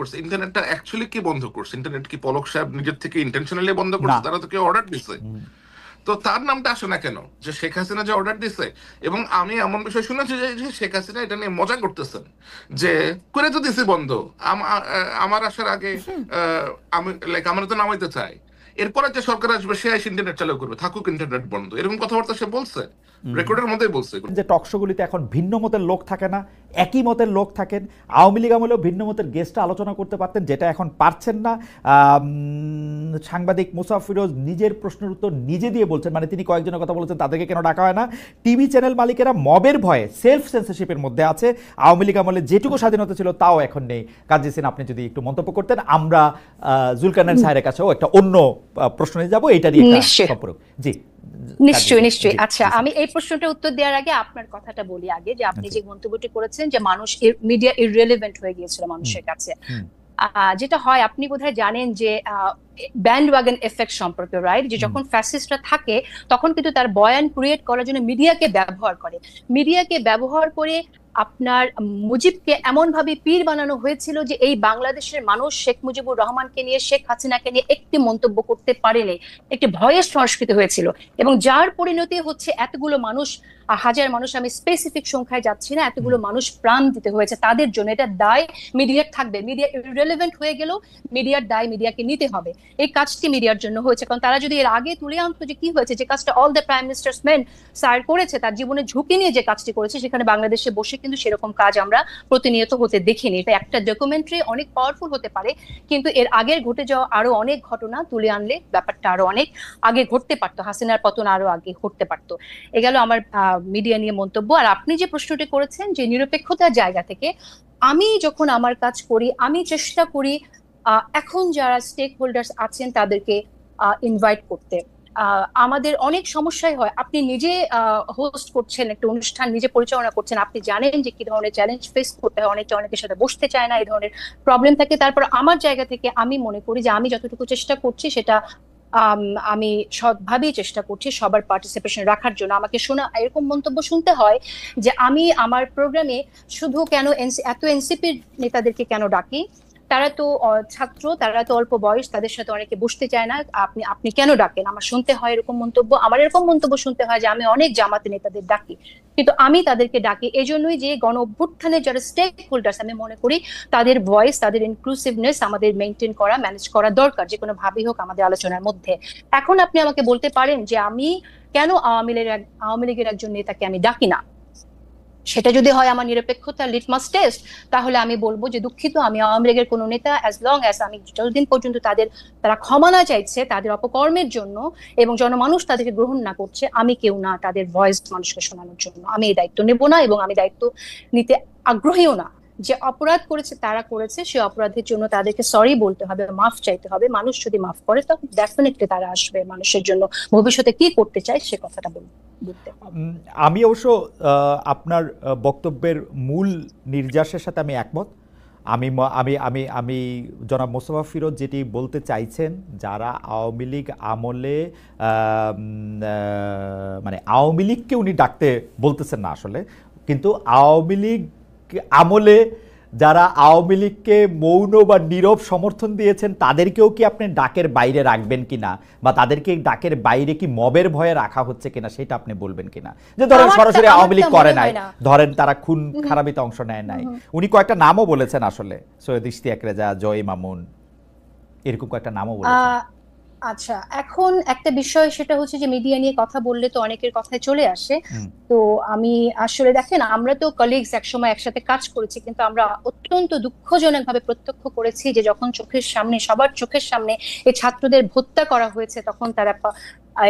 করছে? ইন্টারনেটটা অ্যাকচুয়ালি কি বন্ধ করছে? ইন্টারনেট কি পলক সাহেব নিজের থেকে ইন্টেনশনালি বন্ধ না। করছে? তারা তো কেউ অর্ডার দিছে। তো তার নামটা আসে না কেন যে শেখ হাসিনা যে অর্ডার দিছে? এবং আমি এমন বিষয় শুনেছি যে যে শেখ হাসিনা এটা নিয়ে মজা করতেছেন যে করে তো দিছি বন্ধ, আমার আসার আগে আমি লাইক আমার তো নামাইতে চাই, এরপরে যে সরকার আসবে সে এসে ইন্টারনেট চালু করবে, থাকুক ইন্টারনেট বন্ধ, এরকম কথাবার্তা সে বলছে, রেকর্ডের মধ্যেই বলছে এগুলো। যে টকশোগুলিতে এখন ভিন্ন মতের লোক থাকে না, একই মতের লোক থাকেন। আওয়ামী লীগ আমলেও ভিন্ন মতের গেস্টরা আলোচনা করতে পারতেন, যেটা এখন পারছেন না। সাংবাদিক মুসা ফিরোজ নিজের প্রশ্নের উত্তর নিজে দিয়ে বলছেন, মানে তিনি কয়েকজনের কথা বলেছেন তাদেরকে কেন ডাকা হয় না। টিভি চ্যানেল মালিকেরা মবের ভয়ে সেলফ সেন্সরশিপের মধ্যে আছে। আওয়ামী লীগ আমলে যেটুকু স্বাধীনতা ছিল তাও এখন নেই। কাজী হোসেন, আপনি যদি একটু মন্তব্য করতেন। আমরা জুলকারনাইন সাহেবের কাছেও একটা অন্য প্রশ্ন নিয়ে যাবো, এটা নিয়ে একটা সম্পর্ক। জি নিশ্চয়ই নিশ্চয়ই। আচ্ছা, আমি এই প্রশ্নটা উত্তর দেওয়ার আগে আপনার কথাটা বলি আগে, যে আপনি যে মন্তব্যটি করেছেন যে মানুষ মিডিয়া ইররেলেভেন্ট হয়ে গিয়েছিল মানুষের কাছে। যেটা হয়, আপনি বোধহয় জানেন যে ব্যান্ডওয়াগন এফেক্ট সম্পর্কে, রাইট? যে যখন ফ্যাসিস্টরা থাকে তখন কিন্তু তার বয়ান ক্রিয়েট করার জন্য মিডিয়াকে ব্যবহার করে। মিডিয়াকে ব্যবহার করে আপনার মুজিবকে এমন ভাবে পীর বানানো হয়েছিল যে এই বাংলাদেশের মানুষ শেখ মুজিবুর রহমানকে নিয়ে, শেখ হাসিনাকে নিয়ে একটি মন্তব্য করতে পারেনি। একটি ভয়ের সংস্কৃতি হয়েছিল, এবং যার পরিণতি হচ্ছে এতগুলো মানুষ, হাজার মানুষ, আমি স্পেসিফিক সংখ্যায় যাচ্ছি না, এতগুলো মানুষ প্রাণ দিতে হয়েছে তাদের জন্য। এটা দায় মিডিয়ার থাকবে। মিডিয়া ইররিলেভেন্ট হয়ে গেলেও মিডিয়ার দায় মিডিয়াকে নিতে হবে। এই কাজটি মিডিয়ার জন্য হয়েছে, কারণ তারা যদি এর আগে তুলে আনতো যে কি হয়েছে, যে কাজটা all the prime ministers main sir করেছে, তার জীবনে ঝুঁকি নিয়ে যে কাজটি করেছে, সেখানে বাংলাদেশে বসে কিন্তু সেরকম কাজ আমরা প্রতিনিয়ত হতে দেখিনি। এটা একটা ডকুমেন্টারি অনেক পাওয়ারফুল হতে পারে, কিন্তু এর আগের ঘটে যাওয়া আরো অনেক ঘটনা তুলে আনলে ব্যাপারটা আরো অনেক আগে ঘটতে পারতো, হাসিনার পতন আরো আগে ঘটতে পারতো। এ গেল আমার মিডিয়া নিয়ে মন্তব্য। আর আপনি যে প্রশ্নটি করেছেন যে নিরপেক্ষতার জায়গা থেকে, আমি যখন আমার কাজ করি আমি চেষ্টা করি এখন যারা স্টেক হোল্ডার্স আছেন তাদেরকে ইনভাইট করতে। আমাদের অনেক সমস্যাই হয়, আপনি নিজে হোস্ট করছেন একটা অনুষ্ঠান, নিজে পরিচালনা করছেন, আপনি জানেন যে কি ধরনের চ্যালেঞ্জ ফেস করতে হয়। অনেকের সাথে বসতে চায় না, এই ধরনের প্রবলেম থাকে। তারপর আমার জায়গা থেকে আমি মনে করি যে আমি যতটুকু চেষ্টা করছি সেটা আমি সৎভাবেই চেষ্টা করছি সবার পার্টিসিপেশন রাখার জন্য। আমাকে শোনা এরকম মন্তব্য শুনতে হয় যে আমি আমার প্রোগ্রামে শুধু কেন এত এনসিপির নেতাদেরকে কেন ডাকি, তারা তো ছাত্র, তারা তো অল্প বয়স, তাদের সাথে অনেকে বসতে চায় না, আপনি আপনি কেন ডাকেন? আমার শুনতে হয় এরকম মন্তব্য। আমার এরকম মন্তব্য শুনতে হয় যে আমি অনেক জামাতে নেতাদের ডাকি, কিন্তু আমি তাদেরকে ডাকি এজন্যই যে গণ অভ্যুত্থানের যারা স্টেক হোল্ডার্স, আমি মনে করি তাদের ভয়েস, তাদের ইনক্লুসিভনেস আমাদের মেনটেন করা, ম্যানেজ করা দরকার, যে কোনো ভাবেই হোক আমাদের আলোচনার মধ্যে। এখন আপনি আমাকে বলতে পারেন যে আমি কেন আওয়ামী লীগের একজন নেতাকে আমি ডাকি না। সেটা যদি হয় আমার নিরপেক্ষতার লিটমাস টেস্ট, তাহলে আমি বলবো যে দুঃখিত, আমি আওয়ামী লীগের কোনো নেতা, অ্যাজ লং অ্যাজ আমি যতদিন পর্যন্ত তারা ক্ষমা না চাইছে তাদের অপকর্মের জন্য এবং জনমানুষ তাদেরকে গ্রহণ না করছে, আমি কেউ না তাদের ভয়েস মানুষকে শোনানোর জন্য। আমি এই দায়িত্ব নেব না, এবং আমি দায়িত্ব নিতে আগ্রহীও না। যে অপরাধ করেছে তারা করেছে, সে অপরাধের জন্য তাদেরকে সরি বলতে হবে, মাফ চাইতে হবে। মানুষ যদি মাফ করে তখন ডেফিনেটলি তারা আসবে মানুষের জন্য ভবিষ্যতে কি করতে চায় সে কথাটা বলতে। আমি অবশ্য আপনার বক্তব্যের মূল নির্যাসের সাথে আমি একমত। আমি আমি আমি আমি জনাব মোস্তফা ফিরোজ যেটি বলতে চাইছেন, যারা আওয়ামী লীগ আমলে মানে আওয়ামী লীগকে উনি ডাকতে বলতেছেন না আসলে, কিন্তু আওয়ামী লীগ আমলে যারা আওয়ামী লীগকে মৌন বা নীরব সমর্থন দিয়েছেন তাদেরকেও কি আপনি ডাকের বাইরে রাখবেন কিনা, বা তাদেরকে ডাকের বাইরে কি মবের ভয়ে রাখা হচ্ছে কিনা সেটা আপনি বলবেন কিনা। যে ধরেন সরাসরি আওয়ামী লীগ করে নাই, ধরেন তারা খুন খারাপিতে অংশ নেয় নাই, উনি কয়েকটা নামও বলেছেন আসলে, সৈয়দ ইশতিয়াক রেজা, জয় মামুন, এরকম কয়েকটা নামও বলেছেন। আচ্ছা, এখন একটা বিষয় সেটা হচ্ছে যে মিডিয়া নিয়ে কথা বললে তো অনেকের কথায় চলে আসে। তো আমি আসলে, দেখেন, আমরা তো কলিগস, একসময় একসাথে কাজ করেছি, কিন্তু আমরা অত্যন্ত দুঃখজনক ভাবে প্রত্যক্ষ করেছি যে যখন চোখের সামনে, সবার চোখের সামনে এই ছাত্রদের হত্যা করা হয়েছে, তখন তারা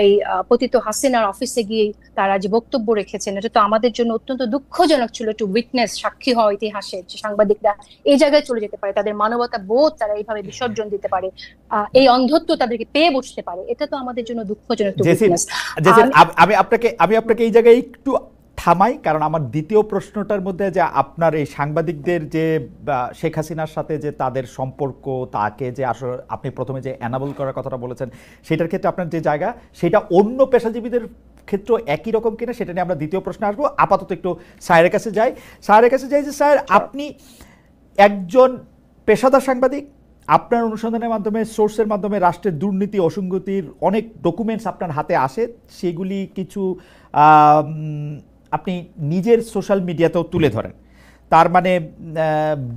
এই পতিত হাসিনার অফিসে গিয়ে তারা যে বক্তব্য রেখেছেন, এটা তো আমাদের জন্য অত্যন্ত দুঃখজনক ছিল। টু উইটনেস, সাক্ষী হওয়া ইতিহাসের, যে সাংবাদিকরা এই জায়গায় চলে যেতে পারে, তাদের মানবতা বোধ তারা এইভাবে বিসর্জন দিতে পারে, এই অন্ধত্ব তাদেরকে পেয়ে বসতে পারে, এটা তো আমাদের জন্য দুঃখজনক। আমি আপনাকে এই জায়গায় একটু থামাই, কারণ আমার দ্বিতীয় প্রশ্নটার মধ্যে যে আপনার এই সাংবাদিকদের যে শেখ হাসিনার সাথে যে তাদের সম্পর্ক, তাকে যে আসলে আপনি প্রথমে যে অ্যানাবল করার কথাটা বলেছেন, সেটার ক্ষেত্রে আপনার যে জায়গা, সেটা অন্য পেশাজীবীদের ক্ষেত্রে একই রকম কিনা, সেটা নিয়ে আমরা দ্বিতীয় প্রশ্নে আসবো। আপাতত একটু স্যারের কাছে যাই যে স্যার, আপনি একজন পেশাদার সাংবাদিক, আপনার অনুসন্ধানের মাধ্যমে, সোর্সের মাধ্যমে রাষ্ট্রের দুর্নীতি অসঙ্গতির অনেক ডকুমেন্টস আপনার হাতে আসে, সেগুলি কিছু আপনি নিজের সোশ্যাল মিডিয়াতেও তুলে ধরেন। তার মানে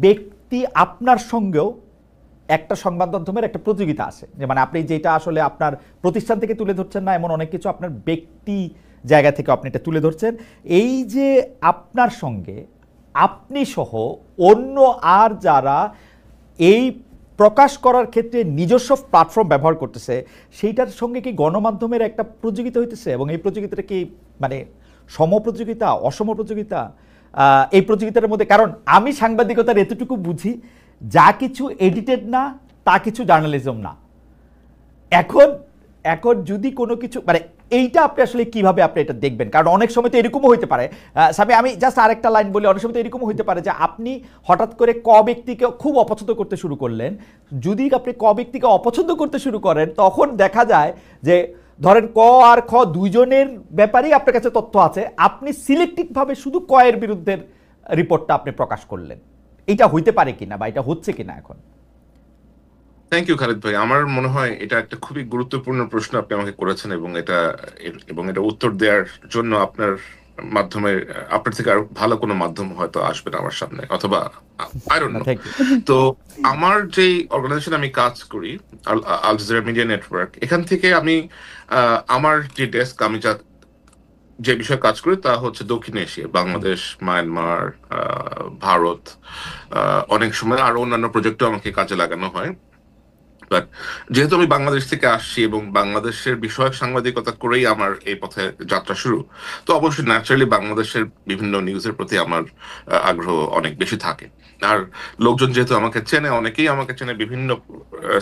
ব্যক্তি আপনার সঙ্গেও একটা সংবাদ মাধ্যমের একটা প্রতিযোগিতা আছে, যে মানে আপনি যেটা আসলে আপনার প্রতিষ্ঠান থেকে তুলে ধরছেন না, এমন অনেক কিছু আপনার ব্যক্তি জায়গা থেকে আপনি এটা তুলে ধরছেন। এই যে আপনার সঙ্গে আপনি সহ অন্য আর যারা এই প্রকাশ করার ক্ষেত্রে নিজস্ব প্ল্যাটফর্ম ব্যবহার করতেছে, সেইটার সঙ্গে কি গণমাধ্যমের একটা প্রতিযোগিতা হইতেছে? এবং এই প্রতিযোগিতাটা কি মানে সমপ্রতিযোগিতা, অসম প্রতিযোগিতা? এই প্রতিযোগিতার মধ্যে, কারণ আমি সাংবাদিকতার এতটুকু বুঝি, যা কিছু এডিটেড না তা কিছু জার্নালিজম না। এখন এখন যদি কোনো কিছু মানে এইটা আপনি আসলে কিভাবে আপনি এটা দেখবেন? কারণ অনেক সময় তো এরকমও হইতে পারে, সামি আমি জাস্ট আরেকটা লাইন বলি, অনেক সময় তো এরকমও হইতে পারে যে আপনি হঠাৎ করে ক ব্যক্তিকে খুব অপছন্দ করতে শুরু করলেন। যদি আপনি ক ব্যক্তিকে অপছন্দ করতে শুরু করেন, তখন দেখা যায় যে ধরেন ক আর খ দুইজনের ব্যাপারেই আপনার কাছে তথ্য আছে, আপনি সিলেক্টিভভাবে শুধু ক এর বিরুদ্ধে রিপোর্টটা আপনি প্রকাশ করলেন। এটা হইতে পারে কিনা বা এটা হচ্ছে কিনা এখন? থ্যাংক ইউ খালিদ ভাই। আমার মনে হয় এটা একটা খুবই গুরুত্বপূর্ণ প্রশ্ন আপনি আমাকে করেছেন, এবং এটা উত্তর দেওয়ার জন্য আপনার মাধ্যমে, আপনার থেকে আরো ভালো কোনো মাধ্যম হয়তো আসবে না আমার সামনে, অথবা আই ডোন্ট নো। তো আমার যে অর্গানাইজেশন আমি কাজ করি, আল জাজিরা মিডিয়া নেটওয়ার্ক, এখান থেকে আমি আমার যে ডেস্ক, আমি যে বিষয়ে কাজ করি তা হচ্ছে দক্ষিণ এশিয়া, বাংলাদেশ, মায়ানমার, ভারত, অনেক সময় আরো অন্যান্য প্রজেক্টও আমাকে কাজে লাগানো হয়। বাট যেহেতু আমি বাংলাদেশ থেকে আসছি এবং বাংলাদেশের বিষয়ক সাংবাদিকতা করেই আমার এই পথে যাত্রা শুরু, তো অবশ্যই ন্যাচারালি বাংলাদেশের বিভিন্ন নিউজের প্রতি আমার আগ্রহ অনেক বেশি থাকে। আর লোকজন যেহেতু আমাকে চেনে, অনেকেই আমাকে চেনে, বিভিন্ন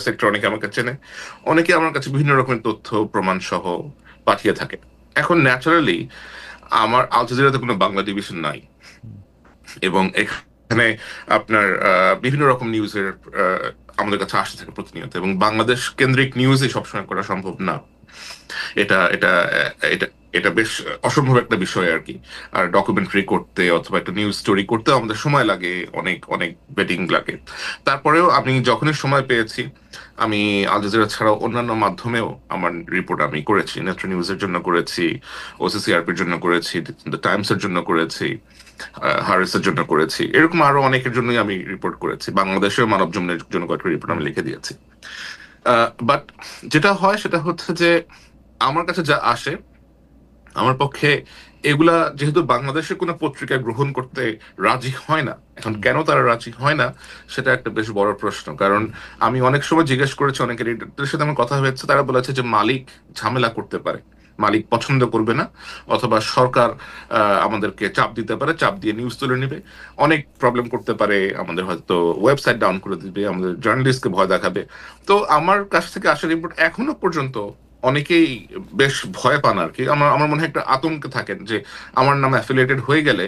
সেক্টর অনেকে আমাকে চেনে, অনেকে আমার কাছে বিভিন্ন রকমের তথ্য প্রমাণ সহ পাঠিয়ে থাকে। এখন ন্যাচারালি আমার আল জাজিরাতে কোনো বাংলা ডিভিশন নাই, এবং এখানে আপনার বিভিন্ন রকম নিউজের আমাদের কাছে আসতে থাকে প্রতিনিয়ত, এবং বাংলাদেশ কেন্দ্রিক নিউজই সবসময় করা সম্ভব না। এটা এটা এটা এটা বেশ অসম্ভব একটা বিষয় আর কি। আর ডকুমেন্টারি করতে অথবা একটা নিউজ স্টোরি করতে আমাদের সময় লাগে, অনেক অনেক বেটিং লাগে। তারপরেও আমি যখনই সময় পেয়েছি, আমি আল জাজিরা ছাড়াও অন্যান্য মাধ্যমেও আমার রিপোর্ট আমি করেছি। নেত্র নিউজের জন্য করেছি, ওসিসিআরপির জন্য করেছি, দ্য টাইমসের জন্য করেছি, হারিসের জন্য করেছি, এরকম আরো অনেকের জন্যই আমি রিপোর্ট করেছি। বাংলাদেশের মানব জমিনের জন্য কয়েকটা রিপোর্ট আমি লিখে দিয়েছি। বাট যেটা হয় সেটা হচ্ছে যে আমার কাছে যা আসে, আমার পক্ষে এগুলা যেহেতু বাংলাদেশের কোনো পত্রিকা গ্রহণ করতে রাজি হয় না, এখন কেন তারা রাজি হয় না সেটা একটা বেশ বড় প্রশ্ন। কারণ আমি অনেক সময় জিজ্ঞেস করেছি, অনেকের এডিটরদের সাথে আমার কথা হয়েছে, তারা বলেছে যে মালিক ঝামেলা করতে পারে, মালিক পছন্দ করবে না, অথবা সরকার আমাদেরকে চাপ দিতে পারে, চাপ দিয়ে নিউজ তুলে নিবে, অনেক প্রবলেম করতে পারে, আমাদের হয়তো ওয়েবসাইট ডাউন করে দিবে, আমাদের জার্নালিস্টকে ভয় দেখাবে। তো আমার কাছ থেকে আসা রিপোর্ট এখনো পর্যন্ত অনেকেই বেশ ভয় পান আর কি। আমার মনে হয় একটা আতঙ্কে থাকেন যে আমার নামে অ্যাফিলিয়েটেড হয়ে গেলে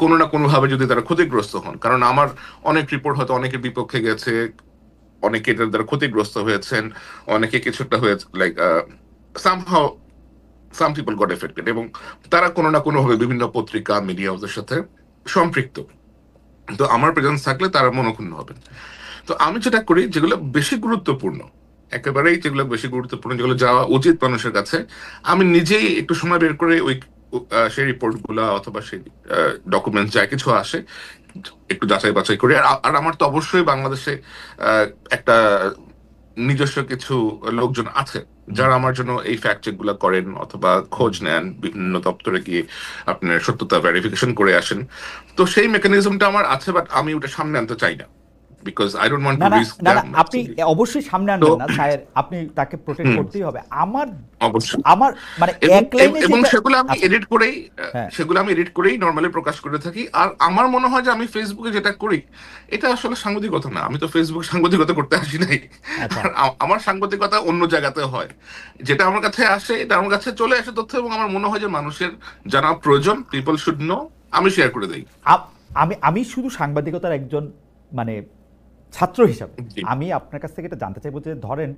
কোনো না কোনো ভাবে যদি তারা ক্ষতিগ্রস্ত হন। কারণ আমার অনেক রিপোর্ট হয়তো অনেকের বিপক্ষে গেছে, অনেকে এটার দ্বারা ক্ষতিগ্রস্ত হয়েছেন, অনেকে কিছুটা হয়েছে, like somehow some people got affected, এবং তারা কোনো না কোনো ভাবে বিভিন্ন পত্রিকা, মিডিয়া হাউসের সাথে সম্পৃক্ত। তো আমার প্রেজেন্স থাকলে তারা মনোক্ষুণ্ণ হবেন। তো আমি যেটা করি, যেগুলো বেশি গুরুত্বপূর্ণ, একেবারেই যেগুলো বেশি গুরুত্বপূর্ণ, যেগুলো যাওয়া উচিত মানুষের কাছে, আমি নিজেই একটু সময় বের করে ওই সেই রিপোর্ট গুলা অথবা সেই ডকুমেন্টস যা কিছু আসে একটু যাচাই বাছাই করি। আর আমার তো অবশ্যই বাংলাদেশে একটা নিজস্ব কিছু লোকজন আছে যারা আমার জন্য এই ফ্যাক্ট চেক গুলা করেন অথবা খোঁজ নেন, বিভিন্ন দপ্তরে গিয়ে আপনার সত্যতা ভেরিফিকেশন করে আসেন। তো সেই মেকানিজমটা আমার আছে, বাট আমি ওটা সামনে আনতে চাই না, because I don't want to risk that. আপনি অবশ্যই সামনে আনবেন না স্যার, আপনি তাকে প্রোটেক্ট করতেই হবে। আমার মানে এক লাইনে, এবং সেগুলো আমি এডিট করেই নরমালি প্রকাশ করে থাকি। আর আমার মনে হয় যে আমি ফেসবুকে যেটা করি এটা আসলে সাংবাদিকতা না, আমি তো ফেসবুকে সাংবাদিকতা করতে আসি নাই। আমার সাংবাদিকতা অন্য জায়গাতে হয়, যেটা আমার কাছে আসে, এটা আমার কাছে চলে আসে তথ্য, এবং আমার মনে হয় যে মানুষের জানা প্রয়োজন, পিপল শুড নো, আমি শেয়ার করে দেই। আমি শুধু সাংবাদিকতার একজন মানে ছাত্র হিসাবে আমি আপনার কাছ থেকে এটা জানতে চাইবো যে ধরেন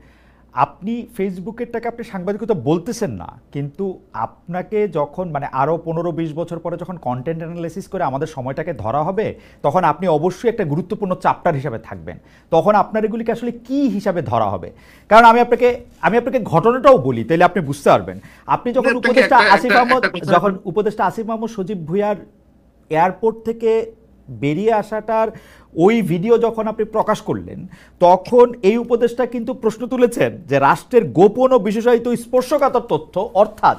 আপনি ফেসবুকেরটাকে আপনি সাংবাদিকতা বলতেছেন না, কিন্তু আপনাকে যখন মানে আরও 15-20 বছর পরে যখন কন্টেন্ট অ্যানালাইসিস করে আমাদের সময়টাকে ধরা হবে, তখন আপনি অবশ্যই একটা গুরুত্বপূর্ণ চ্যাপ্টার হিসাবে থাকবেন। তখন আপনার এগুলিকে আসলে কি হিসাবে ধরা হবে? কারণ আমি আপনাকে ঘটনাটাও বলি, তাহলে আপনি বুঝতে পারবেন। আপনি যখন উপদেষ্টা আসিফ মাহমুদ সজীব ভুঁইয়ার এয়ারপোর্ট থেকে বেরিয়ে আসাটার ওই ভিডিও যখন আপনি প্রকাশ করলেন, তখন এই উপদেষ্টা কিন্তু প্রশ্ন তুলেছেন যে রাষ্ট্রের গোপন ও বিশেষায়িত স্পর্শকাতর তথ্য, অর্থাৎ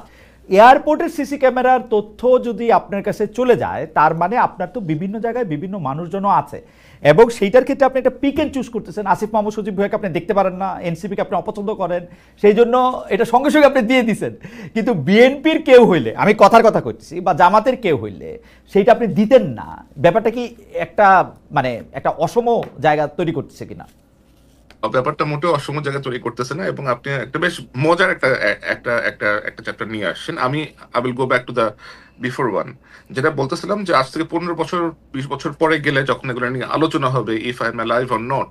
এয়ারপোর্টের সিসি ক্যামেরার তথ্য যদি আপনার কাছে চলে যায়, তার মানে আপনার তো বিভিন্ন জায়গায় বিভিন্ন মানুষজনও আছে, এবং সেইটার ক্ষেত্রে আপনি একটা পিক অ্যান্ড চুজ করতেছেন। আসিফ মাহমুদ সজীব ভুঁইয়াকে আপনি দেখতে পারেন না, এনসিপিকে আপনি অপছন্দ করেন, সেই জন্য এটা সঙ্গে সঙ্গে আপনি দিয়ে দিচ্ছেন। কিন্তু বিএনপির কেউ হইলে, আমি কথার কথা করছি, বা জামাতের কেউ হইলে সেইটা আপনি দিতেন না। ব্যাপারটা কি একটা মানে একটা অসম জায়গা তৈরি করতেছে কিনা? ব্যাপারটা মোটেও অসম জায়গা তৈরি করতেছে না, এবং আপনি একটা বেশ মজার একটা একটা একটা একটা চ্যাপ্টার নিয়ে আসছেন। I will go back to the before one, যেটা বলতেছিলাম যে আজ থেকে 15 বছর 20 বছর পরে গেলে যখন এগুলো নিয়ে আলোচনা হবে, if I am alive or not,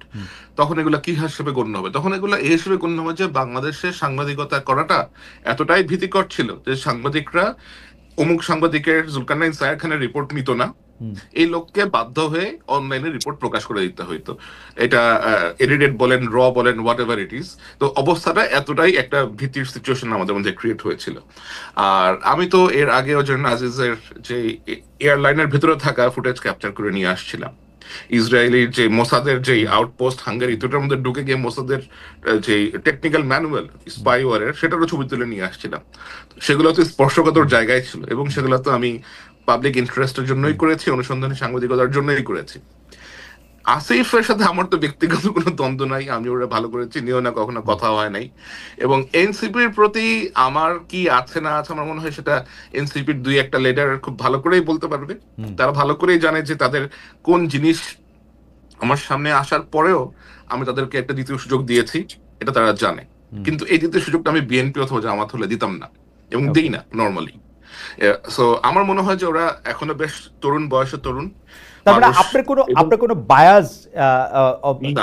তখন এগুলো কি হিসেবে গণ্য হবে? তখন এগুলো এই হিসেবে গণ্য হবে যে বাংলাদেশে সাংবাদিকতা করাটা এতটাই ভীতিকর ছিল যে সাংবাদিকরা অমুক সাংবাদিকের জুলকারনাইন সায়ের খানের রিপোর্ট নিত না, এই লোককে বাধ্য হয়ে অনলাইনে রিপোর্ট প্রকাশ করে দিতে হইতো। এটা এডিটেড বলেন, র বলেন, হোয়াট এভার ইট ইজ। তো অবস্থাটা এতটাই একটা ভীতির সিচুয়েশন আমাদের মধ্যে ক্রিয়েট হয়েছিল। আর আমি তো এর আগেও জন্য আজিজের যে এয়ারলাইনের ভেতরে থাকা ফুটেজ ক্যাপচার করে নিয়ে আসছিলাম। ইসরায়েলির যে মোসাদের যে আউটপোস্ট হাঙ্গারি, দুটোর মধ্যে ঢুকে গিয়ে মোসাদের যে টেকনিক্যাল ম্যানুয়াল স্পাইওয়ারের, সেটারও ছবি তুলে নিয়ে আসছিলাম। সেগুলো তো স্পর্শকাতর জায়গায় ছিল, এবং সেগুলো তো আমি পাবলিক ইন্টারেস্টের জন্যই করেছি, অনুসন্ধানী সাংবাদিকতার জন্যই করেছি। আসিফের সাথে আমার তো ব্যক্তিগত কোনো দ্বন্দ্ব নাই, আমি ওরা ভালো করে চিনিও না, কখনো কথা হয় নাই। এবং এনসিপির প্রতি আমার কি আছে না আছে, আমার মনে হয় সেটা এনসিপির 2-1 লিডার খুব ভালো করেই বলতে পারবে। তারা ভালো করেই জানে যে তাদের কোন জিনিস আমার সামনে আসার পরেও আমি তাদেরকে একটা দ্বিতীয় সুযোগ দিয়েছি, এটা তারা জানে। কিন্তু এই দ্বিতীয় সুযোগটা আমি বিএনপি অথবা জামাত হলে দিতাম না, এবং দিই না নর্মালি। সো আমার মনে হয় যে ওরা এখনো বেশ তরুণ বয়সে তরুণ। তারপরে আপনার কোনো বায়াস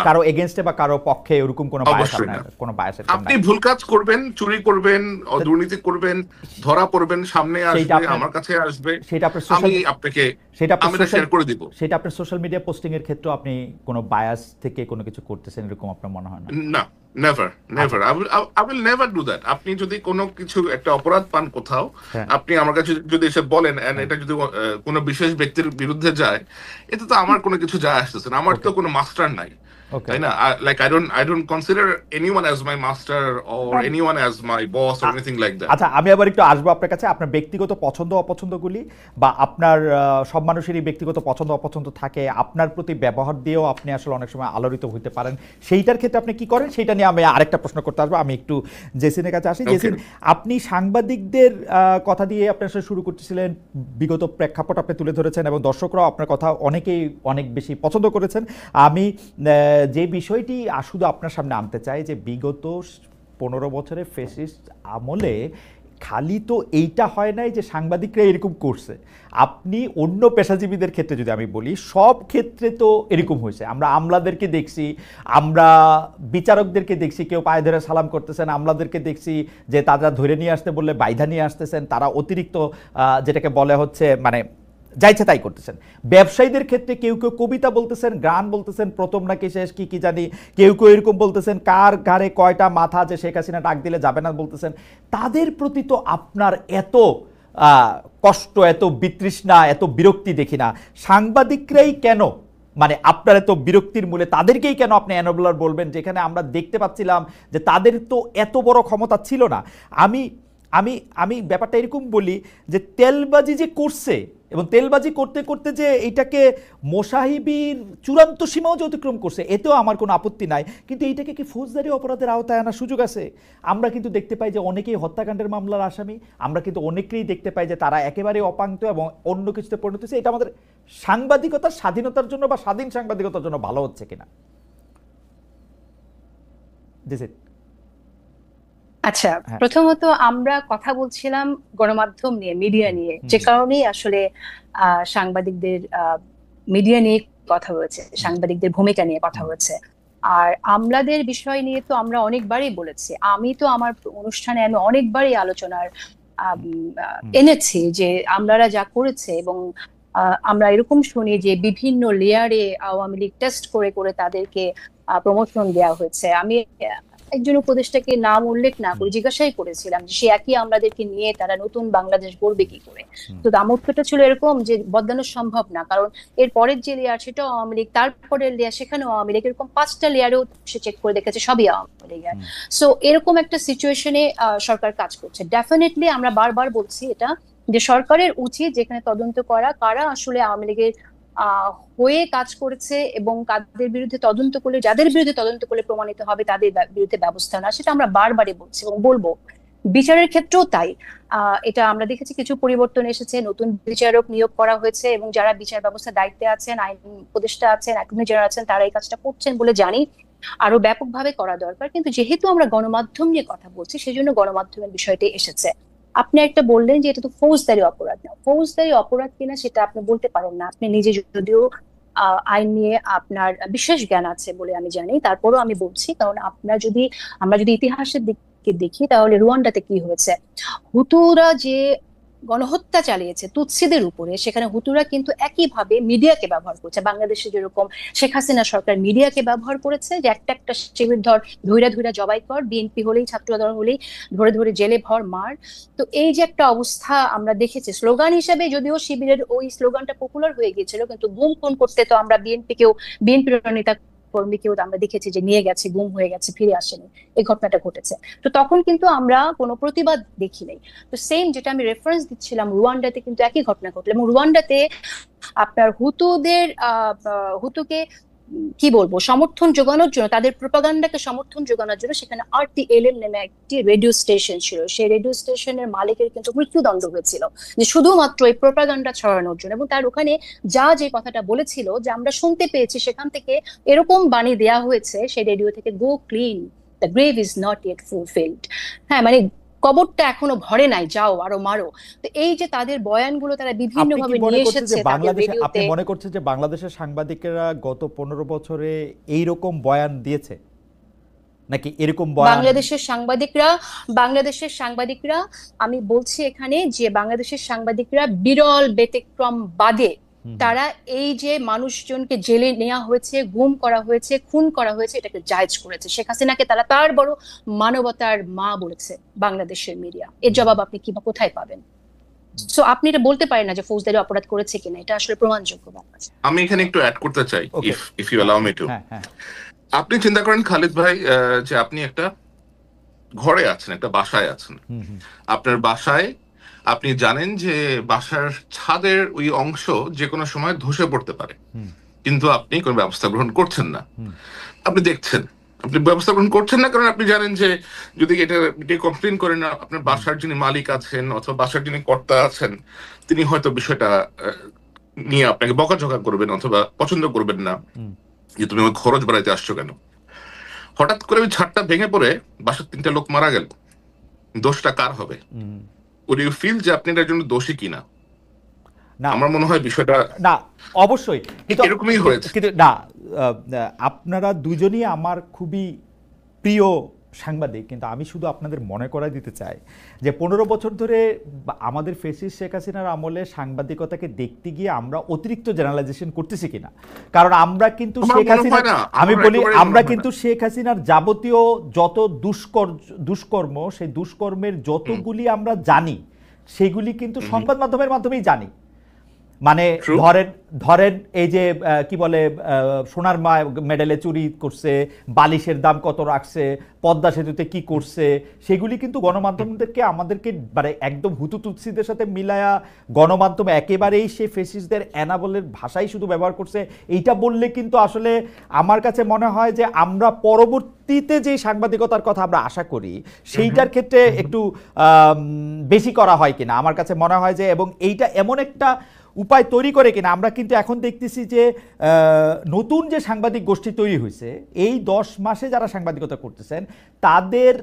কারো এগেইনস্টে বা কারো পক্ষে এরকম কোনো বায়াস আপনার কোনো বায়াস? আপনি ভুল কাজ করবেন, চুরি করবেন, দুর্নীতি করবেন, ধরা পড়বেন, সামনে আসবে, আমার কাছে আসবে, আমি আপনাকে শেয়ার করে দিব। সেটা আপনার সোশ্যাল মিডিয়া পোস্টিং এর ক্ষেত্রে আপনি কোনো বায়াস থেকে কোনো কিছু করতেছেন এরকম আপনার মনে হয় না? না, never never, I will never do that. আপনি যদি কোনো কিছু একটা অপরাধ পান কোথাও, আপনি আমার কাছে যদি এসে বলেন, এন্ড এটা যদি কোনো বিশেষ ব্যক্তির বিরুদ্ধে যায়, এতে তো আমার কোনো কিছু যায় আসতেছে না, আমার তো কোনো মাস্টার নাই, তাই না? Like I don't consider anyone as my master or anyone as my boss or anything like that. আচ্ছা, আমি আবার একটু আসবো আপনার কাছে। আপনার ব্যক্তিগত পছন্দ অপছন্দগুলি, বা আপনার সব মানুষেরই ব্যক্তিগত পছন্দ অপছন্দ থাকে, আপনার প্রতি ব্যবহার দিয়েও আপনি আসলে অনেক সময় আলোড়িত হতে পারেন, সেইটার ক্ষেত্রে আপনি কি করেন সেইটা নিয়ে আমি আরেকটা প্রশ্ন করতে আসবো। আমি একটু জেসিনের কাছে আসি। জেসিন, আপনি সাংবাদিকদের কথা দিয়ে আপনি আসলে শুরু করতেছিলেন, বিগত প্রেক্ষাপট আপনি তুলে ধরেছেন, এবং দর্শকরাও আপনার কথা অনেকেই অনেক বেশি পছন্দ করেছেন। আমি যে বিষয়টি শুধু আপনার সামনে আনতে চাই, যে বিগত 15 বছরের ফ্যাসিস্ট আমলে খালি তো এইটা হয় নাই যে সাংবাদিকরা এরকম করছে, আপনি অন্য পেশাজীবীদের ক্ষেত্রে যদি আমি বলি, সব ক্ষেত্রে তো এরকম হয়েছে। আমরা আমলাদেরকে দেখছি, আমরা বিচারকদেরকে দেখছি কেউ পায়ে ধরে সালাম করতেছেন, আমলাদেরকে দেখছি যে তারা ধরে নিয়ে আসতে বললে বাইধা নিয়ে আসতেছেন, তারা অতিরিক্ত যেটাকে বলে হচ্ছে মানে যাইছে তাই করতেছেন। ব্যবসায়ীদের ক্ষেত্রে কেউ কেউ কবিতা বলতেছেন, গান বলতেছেন, প্রথম নাকি শেষ কি জানি, কেউ কেউ এরকম বলতেছেন, কার ঘাড়ে কয়টা মাথা, যে শেখ হাসিনা ডাক দিলে যাবে না বলতেছেন। তাদের প্রতি তো আপনার এত কষ্ট, এত বিতৃষ্ণা, এত বিরক্তি দেখি না। সাংবাদিকরাই কেন মানে আপনার এত বিরক্তির মূলে তাদেরকেই কেন আপনি এনবলার বলবেন, যেখানে আমরা দেখতে পাচ্ছিলাম যে তাদের তো এত বড় ক্ষমতা ছিল না। আমি আমি আমি ব্যাপারটা এরকম বলি যে তেলবাজি যে করছে, এবং তেলবাজি করতে করতে যে এটাকে মোসাহিবির চূড়ান্ত সীমাও যে অতিক্রম করছে, এতেও আমার কোনো আপত্তি নাই, কিন্তু এইটাকে কি ফৌজদারি অপরাধের আওতায় আনার সুযোগ আছে? আমরা কিন্তু দেখতে পাই যে অনেকেই হত্যাকাণ্ডের মামলার আসামি, আমরা কিন্তু অনেকেই দেখতে পাই যে তারা একেবারে অপাঙ্ক্ত এবং অন্য কিছুতে পরিণত হচ্ছে। এটা আমাদের সাংবাদিকতার স্বাধীনতার জন্য বা স্বাধীন সাংবাদিকতার জন্য ভালো হচ্ছে কিনা? আচ্ছা, প্রথমত আমরা কথা বলছিলাম গণমাধ্যম নিয়ে, মিডিয়া নিয়ে, যে কারণেই আসলে সাংবাদিকদের মিডিয়া নিয়ে কথা হয়েছে, সাংবাদিকদের ভূমিকা নিয়ে কথা হয়েছে। আর আমলাদের বিষয় নিয়ে তো আমরা অনেকবারই বলেছি, আমি তো আমার অনুষ্ঠানে আমি অনেকবারই আলোচনার এনেছি যে আমলারা যা করেছে, এবং আমরা এরকম শুনি যে বিভিন্ন লেয়ারে আওয়ামী লীগ টেস্ট করে করে তাদেরকে প্রমোশন দেওয়া হয়েছে। আমি একজন উপদেষ্টাকে নাম উল্লেখ না করে জিজ্ঞাসাই করেছিলাম যে সে একই আমলাদেরকে নিয়ে তারা নতুন বাংলাদেশ গড়বে কি করে। তো আমার উত্তরটা ছিল এরকম যে বদলানো সম্ভব না, কারণ এর পরের যে লেয়ার সেটাও আওয়ামী লীগ, তারপরের লেয়ার সেখানেও আওয়ামী লীগ, এরকম 5টা লেয়ারেও সে চেক করে দেখেছে সবই আওয়ামী লীগের। সো এরকম একটা সিচুয়েশনে সরকার কাজ করছে। ডেফিনেটলি আমরা বারবার বলছি এটা যে সরকারের উচিত যেখানে তদন্ত করা কারা আসলে আওয়ামী লীগের হয়ে কাজ করেছে এবং কাদের বিরুদ্ধে তদন্ত করলে, যাদের বিরুদ্ধে তদন্ত করলে প্রমাণিত হবে তাদের বিরুদ্ধে ব্যবস্থা না, সেটা আমরা বারবারই বলছি এবং বলবো। বিচারের ক্ষেত্রেও তাই। এটা আমরা দেখেছি কিছু পরিবর্তন এসেছে, নতুন বিচারক নিয়োগ করা হয়েছে এবং যারা বিচার ব্যবস্থার দায়িত্বে আছেন, আইন উপদেষ্টা আছেন, অ্যাটর্নি জেনারেল আছেন, তারা এই কাজটা করছেন বলে জানি। আরো ব্যাপকভাবে করা দরকার, কিন্তু যেহেতু আমরা গণমাধ্যম নিয়ে কথা বলছি সেজন্য গণমাধ্যমের বিষয়টি এসেছে। আপনি একটা বললেন যে এটা তো ফৌজদারি অপরাধ না, ফৌজদারি অপরাধ কিনা সেটা আপনি বলতে পারেন না। আপনি নিজে যদিও আইন নিয়ে আপনার বিশেষ জ্ঞান আছে বলে আমি জানি, তারপরও আমি বলছি, কারণ আমরা যদি ইতিহাসের দিকে দেখি তাহলে রুয়ান্ডাতে কি হয়েছে, হুতুরা যে গণহত্যা চালিয়েছে তুৎসিদের উপরে, সেখানে হুতুরা কিন্তু একইভাবে মিডিয়াকে ব্যবহার করছে। বাংলাদেশে যেরকম শেখ হাসিনা সরকার মিডিয়াকে ব্যবহার করেছে যে একটা একটা শিবির ধর, ধৈরা ধৈরা জবাই কর, বিএনপি হলেই ছাত্রদল হলেই ধরে ধরে জেলে ভর মার। তো এই যে একটা অবস্থা আমরা দেখেছি, স্লোগান হিসেবে যদিও শিবিরের ওই স্লোগানটা পপুলার হয়ে গিয়েছিল, কিন্তু গুম খুন করতে তো আমরা বিএনপির নেতা কর্মীকেও আমরা দেখেছি যে নিয়ে গেছে, গুম হয়ে গেছে, ফিরে আসেনি, এই ঘটনাটা ঘটেছে। তো তখন কিন্তু আমরা কোনো প্রতিবাদ দেখি নাই। তো সেম যেটা আমি রেফারেন্স দিচ্ছিলাম, রুয়ান্ডাতে কিন্তু একই ঘটনা ঘটলো, এবং রুয়ান্ডাতে আপনার হুতুকে কি বলবো সমর্থন যোগানোর জন্য, তাদের প্রোপাগান্ডাকে সমর্থন যোগানোর জন্য সেখানে RTLM নামে একটি রেডিও স্টেশন ছিল। সেই রেডিও স্টেশনের মালিকের কিন্তু মৃত্যুদণ্ড হয়েছিল যে শুধুমাত্র এই প্রোপাগান্ডা ছড়ানোর জন্য। এবং তার ওখানে যে কথাটা বলেছিল যে আমরা শুনতে পেয়েছি সেখান থেকে এরকম বাণী দেয়া হয়েছে সেই রেডিও থেকে, go clean, the grave is not yet fulfilled. হ্যাঁ, মানে কবরটা এখনো ভরে নাই, যাও আরো মারো। তো এই যে তাদের বয়ানগুলো তারা বিভিন্ন ভাবে নিয়ে এসেছে আপনি মনে করছেন যে বাংলাদেশের সাংবাদিকেরা গত 15 বছরে এইরকম বয়ান দিয়েছে নাকি এরকম বয়ান? বাংলাদেশের সাংবাদিকরা আমি বলছি এখানে যে বাংলাদেশের সাংবাদিকরা বিরল ব্যতিক্রম বাদে তারা এই যে মানুষজনকে জেলে নেওয়া হয়েছে, গুম করা হয়েছে, খুন করা হয়েছে, এটাকে জায়েজ করেছে। শেখ হাসিনাকে তারা তার বড় মানবতার মা বলেছে বাংলাদেশের মিডিয়া। এর জবাব আপনি কোথায় পাবেন? সো আপনি এটা বলতে পারেন না যে ফৌজদারি অপরাধ করেছে কিনা, এটা আসলে প্রমাণযোগ্য ব্যাপার। আমি এখানে একটু অ্যাড করতে চাই, if you allow me to. আপনি চিন্তা করেন খালিদ ভাই, যে আপনি একটা ঘরে আছেন, একটা বাসায় আছেন। আপনার বাসায় আপনি জানেন যে বাসার ছাদের ওই অংশ যে কোনো সময় ধসে পড়তে পারে, কিন্তু আপনি কোনো ব্যবস্থা গ্রহণ করছেন না। আপনি দেখছেন, আপনি ব্যবস্থা গ্রহণ করছেন না, কারণ আপনি জানেন যে যদি এটা কমপ্লেন করেন আপনার বাসার যিনি মালিক আছেন অথবা বাসার যিনি কর্তা আছেন, তিনি হয়তো বিষয়টা নিয়ে আপনাকে বকাঝকা করবেন অথবা পছন্দ করবেন না, যে তুমি আমার খরচ বাড়াইতে আসছো কেন। হঠাৎ করে ওই ছাদটা ভেঙে পড়ে বাসার 3টা লোক মারা গেল, দোষটা কার হবে? would you feel যে আপনি এটার জন্য দোষী কিনা? না, আমার মনে হয় বিষয়টা না, অবশ্যই কিন্তু এরকমই হয়েছে। কিন্তু না, আপনারা দুজনই আমার খুবই প্রিয় সাংবাদিক, কিন্তু আমি শুধু আপনাদের মনে করাই দিতে চাই যে 15 বছর ধরে আমাদের ফেসিস্ট শেখ হাসিনার আমলে সাংবাদিকতাকে দেখতে গিয়ে আমরা অতিরিক্ত জেনারেলাইজেশন করতেছি কিনা। কারণ আমরা কিন্তু শেখ হাসিনা, আমি বলি আমরা কিন্তু শেখ হাসিনার যাবতীয় যত দুষ্কর্ম, সেই দুষ্কর্মের যতগুলি আমরা জানি সেগুলি কিন্তু সংবাদ মাধ্যমের মাধ্যমেই জানি। মানে ধরেন এই যে কি বলে সোনার মেডেলে চুরি করছে, বালিশের দাম কত রাখছে, পদ্মা সেতুতে কি করছে, সেগুলি কিন্তু গণমাধ্যমদেরকে আমাদেরকে মানে একদম হুতুতুৎসিদের সাথে মিলায়া গণমাধ্যম একেবারেই সে ফেসিস্টদের অ্যানাবলের ভাষাই শুধু ব্যবহার করছে। এইটা বললে কিন্তু আসলে আমার কাছে মনে হয় যে আমরা পরবর্তীতে যে সাংবাদিকতার কথা আমরা আশা করি সেইটার ক্ষেত্রে একটু বেশি করা হয় কিনা আমার কাছে মনে হয় যে, এবং এইটা এমন একটা উপায় তৈরি করে কিনা। আমরা কিন্তু এখন দেখতেছি যে নতুন যে সাংবাদিক গোষ্ঠী তৈরি হয়েছে এই 10 মাসে যারা সাংবাদিকতা করতেছেন তাদের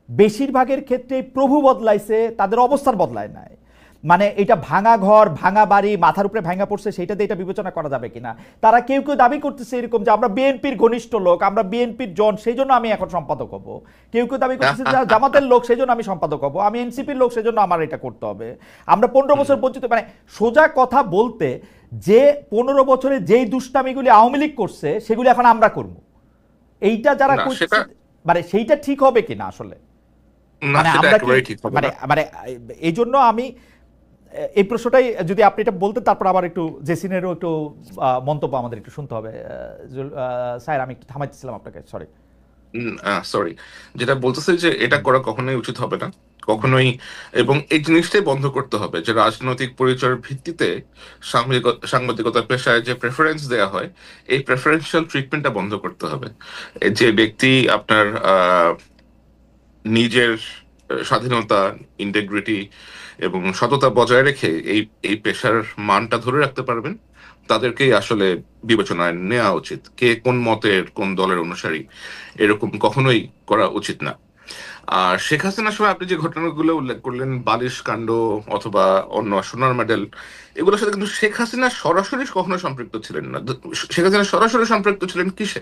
বেশিরভাগের ক্ষেত্রে প্রভু বদলাইছে, তাদের অবস্থার বদলায় নাই। মানে এটা ভাঙা ঘর ভাঙা বাড়ি মাথার উপরে ভাঙা পড়ছে সেটাতে এটা বিবেচনা করা যাবে কিনা? তারা কেউ কেউ দাবি করতেছে এরকম যে আমরা বিএনপির ঘনিষ্ঠ লোক, আমরা বিএনপির জন, সেই জন্য আমি এখন সম্পাদক হব। কেউ কেউ দাবি করতেছে যে জামাতের লোক সেই জন্য আমি সম্পাদক হব, আমি এনসিপির লোক সেই জন্য আমার এটা করতে হবে। আমরা 15 বছর বঞ্চিত, মানে সোজা কথা বলতে যে 15 বছরে যেই দুষ্টামিগুলি আওয়ামী লীগ করছে সেগুলি এখন আমরা করব, এইটা যারা করছে মানে সেইটা ঠিক হবে কিনা আসলে? মানে আমরা মানে মানে এই জন্য আমি এই প্রশ্নটাই যদি আপনি এটা বলতেন, তারপর আবার একটু জেসিনেরও একটু মন্তব্য আমাদের একটু শুনতে হবে। স্যার আমি একটু থামাইতেছিলাম আপনাকে, সরি। যেটা বলতেছে যে এটা করা কখনোই উচিত হবে না, কখনোই, এবং এই জিনিসটাই বন্ধ করতে হবে যে রাজনৈতিক পরিচয়ের ভিত্তিতে সাংবাদিকতা পেশায় যে প্রেফারেন্স দেওয়া হয়, এই প্রেফারেন্সিয়াল ট্রিটমেন্টটা বন্ধ করতে হবে। যে ব্যক্তি আপনার নিজের স্বাধীনতা, ইন্টিগ্রিটি এবং সততা বজায় রেখে এই পেশার মানটা ধরে রাখতে পারবেন, তাদেরকেই আসলে বিবেচনায় নেওয়া উচিত। কে কোন মতের কোন দলের অনুসারী এরকম কখনোই করা উচিত না। আর শেখ হাসিনার সময় আপনি যে ঘটনাগুলো উল্লেখ করলেন, বালিশ কাণ্ড অথবা অন্য সোনার মেডেল, এগুলোর সাথে কিন্তু শেখ হাসিনা সরাসরি কখনো সম্পৃক্ত ছিলেন না। শেখ হাসিনা সরাসরি সম্পৃক্ত ছিলেন কিসে?